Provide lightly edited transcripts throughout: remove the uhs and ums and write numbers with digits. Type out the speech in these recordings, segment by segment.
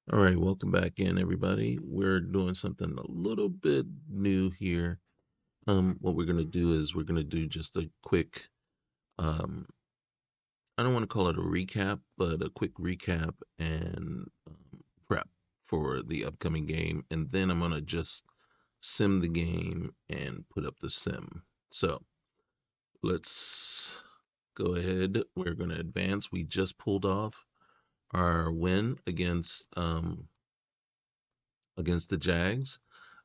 All right, welcome back in, everybody. We're doing something a little bit new here. What we're going to do is we're going to do just a quick, um, I don't want to call it a recap, but a quick recap and prep for the upcoming game. And then I'm going to just sim the game and put up the sim. So let's go ahead. We're going to advance. We just pulled off our win against the Jags.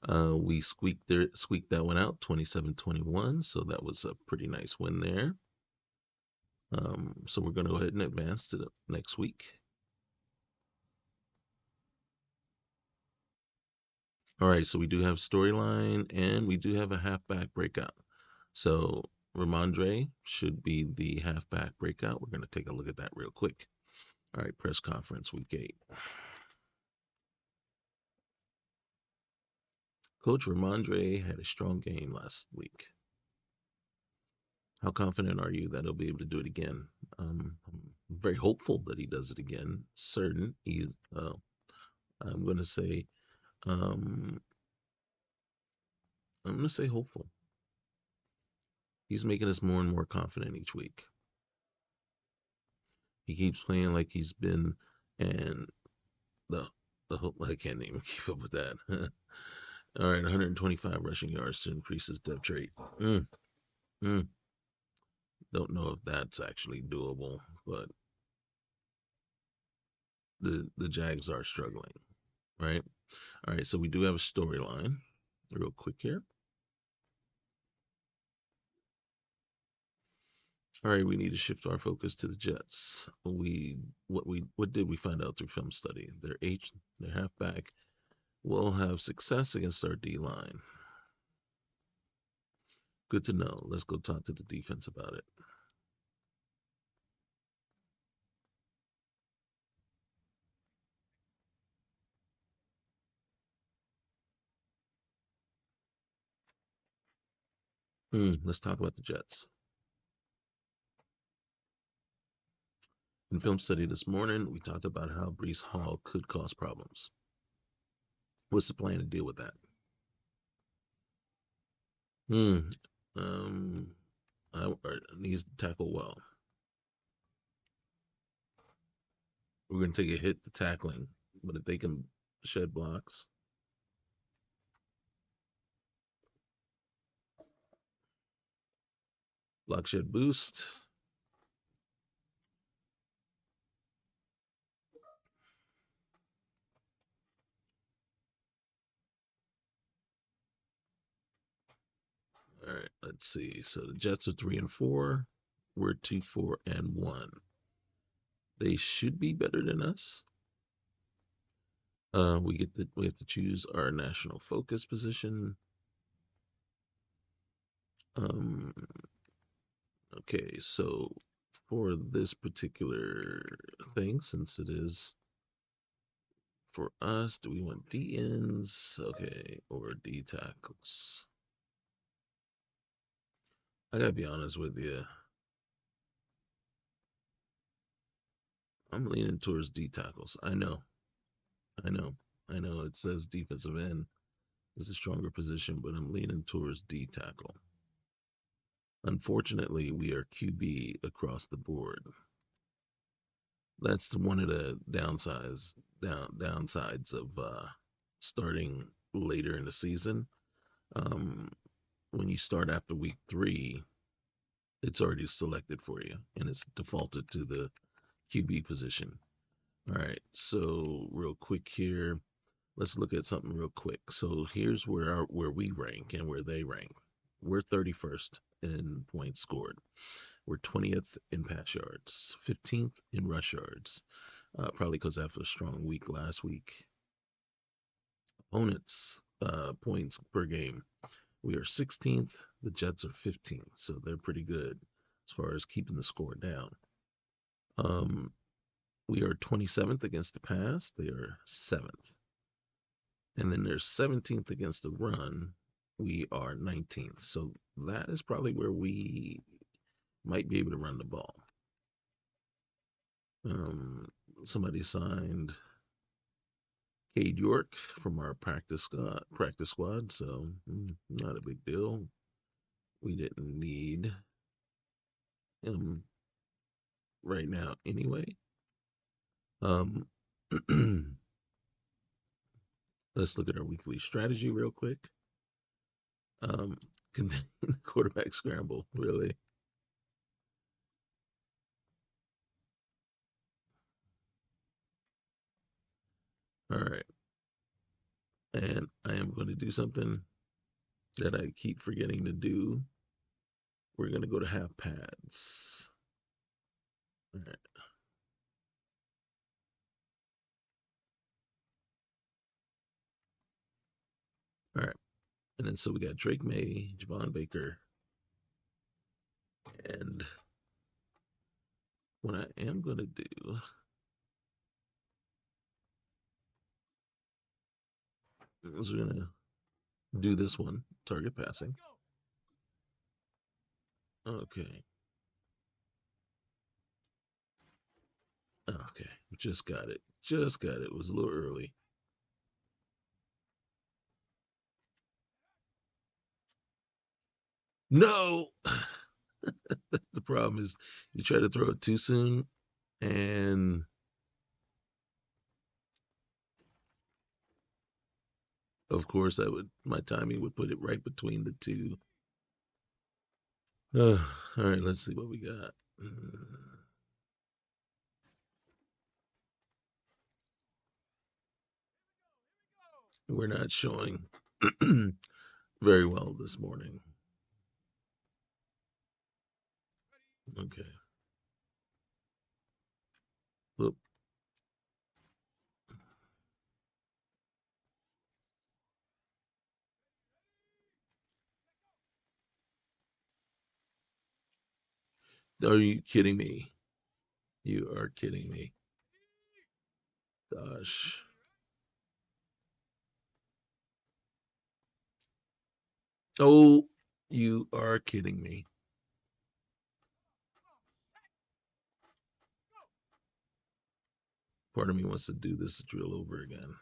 We squeaked that one out 27-21, so that was a pretty nice win there. So we're going to go ahead and advance to the next week. All right, so we do have storyline and we do have a halfback breakout. So Ramondre should be the halfback breakout. We're going to take a look at that real quick. All right, press conference week 8. Coach Ramondre had a strong game last week. How confident are you that he'll be able to do it again? I'm very hopeful that he does it again. Certain he's. I'm gonna say. Um, I'm gonna say hopeful. He's making us more and more confident each week. He keeps playing like he's been, and the the hope I can't even keep up with that. All right, 125 rushing yards to increase his depth rate. Mm, mm. Don't know if that's actually doable, but the Jags are struggling, right? All right, so we do have a storyline. Real quick here. All right, we need to shift our focus to the Jets. What did we find out through film study? Their halfback will have success against our D line. Good to know. Let's go talk to the defense about it. Let's talk about the Jets. In film study this morning, we talked about how Brees Hall could cause problems. What's the plan to deal with that? Hmm. Um. Needs to tackle well. We're going to take a hit to tackling, but if they can shed blocks, block shed boost. All right, let's see. So the Jets are 3-4. We're 2-4-1. They should be better than us. We have to choose our national focus position. Um, okay, so for this particular thing, since it is for us, do we want D ends? Okay, or D tackles? I gotta be honest with you. I'm leaning towards D tackles. I know, I know. It says defensive end is a stronger position, but I'm leaning towards D tackle. Unfortunately, we are QB across the board. That's one of the downsides of starting later in the season. Um, when you start after week 3, it's already selected for you, and it's defaulted to the QB position. All right, so real quick here, let's look at something real quick. So here's where we rank and where they rank. We're 31st in points scored. We're 20th in pass yards, 15th in rush yards. Probably because after a strong week last week. Opponents points per game. We are 16th. The Jets are 15th, so they're pretty good as far as keeping the score down. Um, we are 27th against the pass. They are 7th. And then they're 17th against the run. We are 19th. So that is probably where we might be able to run the ball. Um, somebody signed Cade York from our practice squad. So not a big deal. We didn't need him right now anyway. Um, let's look at our weekly strategy real quick. Um, quarterback scramble, really. All right. And I am going to do something that I keep forgetting to do. We're going to go to half pads. All right. All right. And then so we got Drake May, Javon Baker. And what I am going to do is we're going to do this one, target passing. Okay. Okay. Just got it. Just got it. It was a little early. No. The problem is you try to throw it too soon, and of course I would my timing would put it right between the two. All right, let's see what we got. We're not showing very well this morning. Okay. Look, are you kidding me? You are kidding me. Gosh. Oh, you are kidding me. Part of me wants to do this drill over again.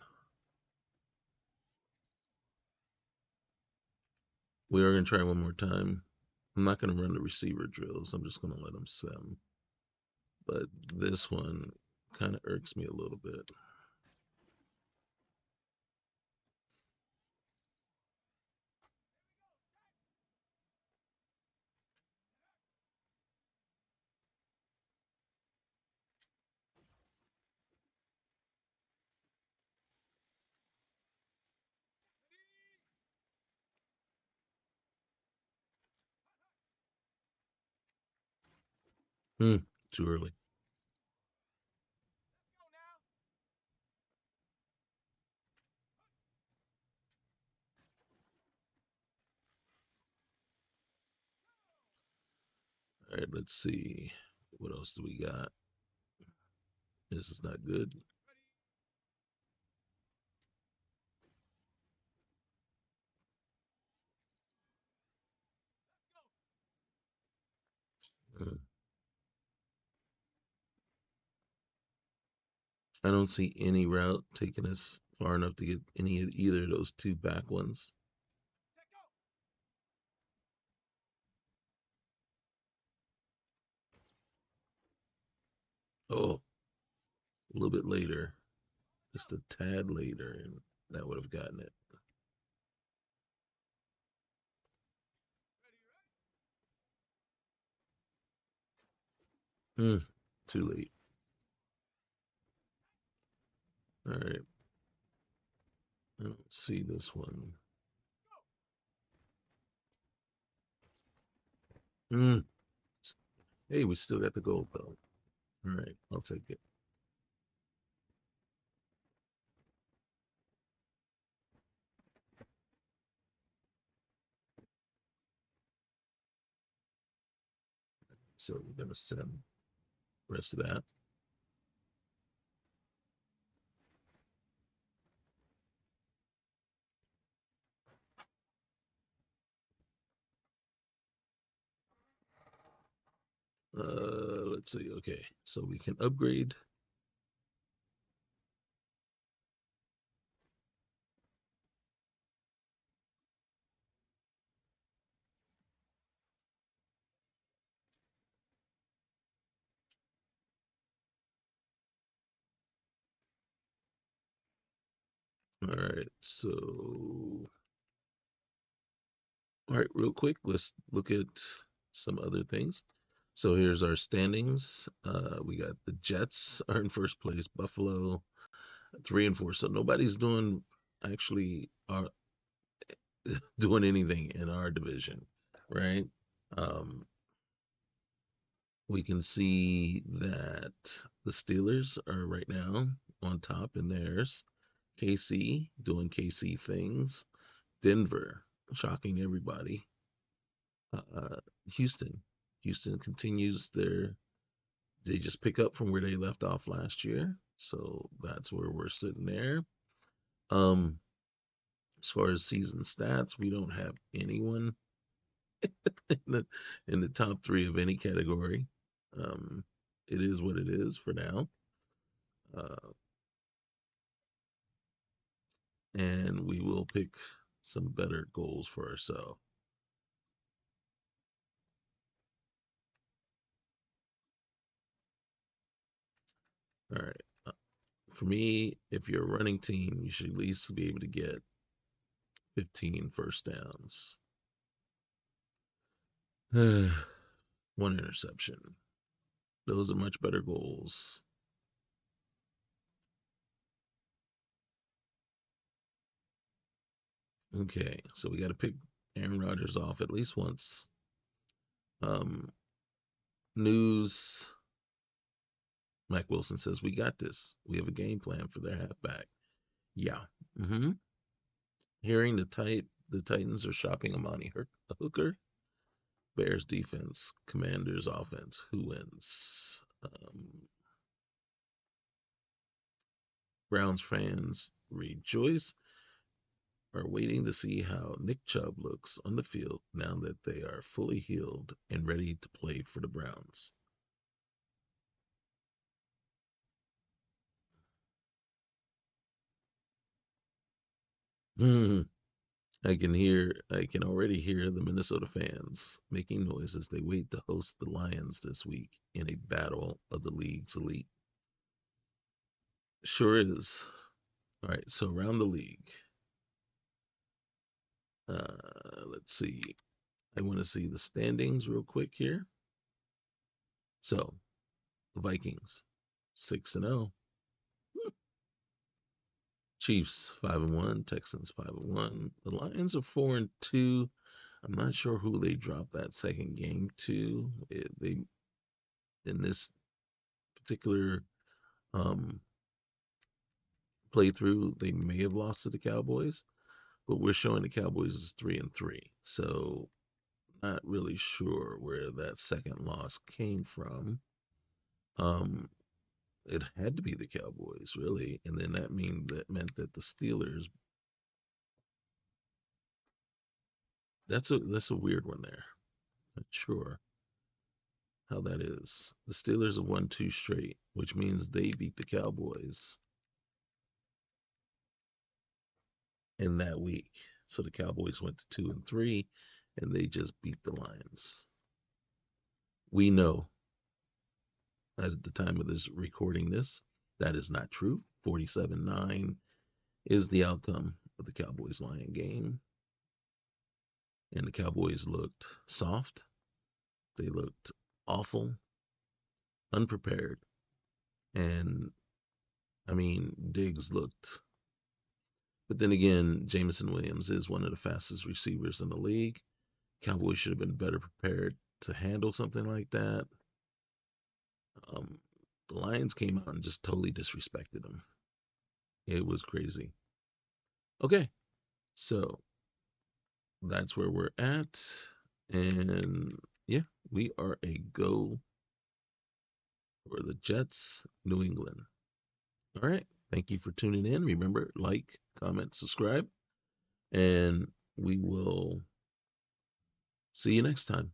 We are going to try one more time. I'm not going to run the receiver drills. I'm just going to let them sim. But this one kind of irks me a little bit. Hmm, too early. All right, let's see. What else do we got? This is not good. Hmm. I don't see any route taking us far enough to get either of those two back ones. Oh, a little bit later, just a tad later, and that would have gotten it. Hmm, too late. All right, I don't see this one. Hmm. Hey, we still got the gold though. All right, I'll take it. So we're gonna send the rest of that. Let's see. Okay, so we can upgrade. All right. So, all right, real quick, let's look at some other things. So here's our standings. We got the Jets are in first place, Buffalo 3 and 4. So nobody's doing actually are doing anything in our division, right? Um, we can see that the Steelers are right now on top in theirs. KC doing KC things. Denver shocking everybody. Uh, Houston. Houston continues their. They just pick up from where they left off last year, so that's where we're sitting there. Um, as far as season stats, we don't have anyone in the top three of any category. Um, it is what it is for now. Uh, and we will pick some better goals for ourselves. All right. For me, if you're a running team, you should at least be able to get 15 first downs. One interception. Those are much better goals. Okay, so we got to pick Aaron Rodgers off at least once. Um, news. Mike Wilson says we got this. We have a game plan for their halfback. Yeah. Mm-hmm. Hearing the Titans are shopping Amani Hooker. Bears defense, Commanders offense. Who wins? Browns fans rejoice, are waiting to see how Nick Chubb looks on the field now that they are fully healed and ready to play for the Browns. Hmm. I can already hear the Minnesota fans making noise as they wait to host the Lions this week in a battle of the league's elite. Sure is. All right, so around the league, let's see. I want to see the standings real quick here. So the Vikings, 6-0. Chiefs 5-1, Texans 5-1. The Lions are 4-2. I'm not sure who they dropped that second game to. They in this particular um, playthrough, they may have lost to the Cowboys, but we're showing the Cowboys as 3-3. So not really sure where that second loss came from. Um, it had to be the Cowboys, really, and then that meant that the Steelers. That's a weird one there. Not sure how that is. The Steelers have won two straight, which means they beat the Cowboys in that week. So the Cowboys went to 2-3, and they just beat the Lions. We know at the time of this recording this that is not true. 47-9 is the outcome of the Cowboys Lion game, and the Cowboys looked soft. They looked awful, unprepared, and I mean Diggs looked. But then again, Jameson Williams is one of the fastest receivers in the league. Cowboys should have been better prepared to handle something like that. Um, the Lions came out and just totally disrespected them. It was crazy. Okay, so that's where we're at. And yeah, we are a go for the Jets, New England. All right. Thank you for tuning in. Remember, like, comment, subscribe, and we will see you next time.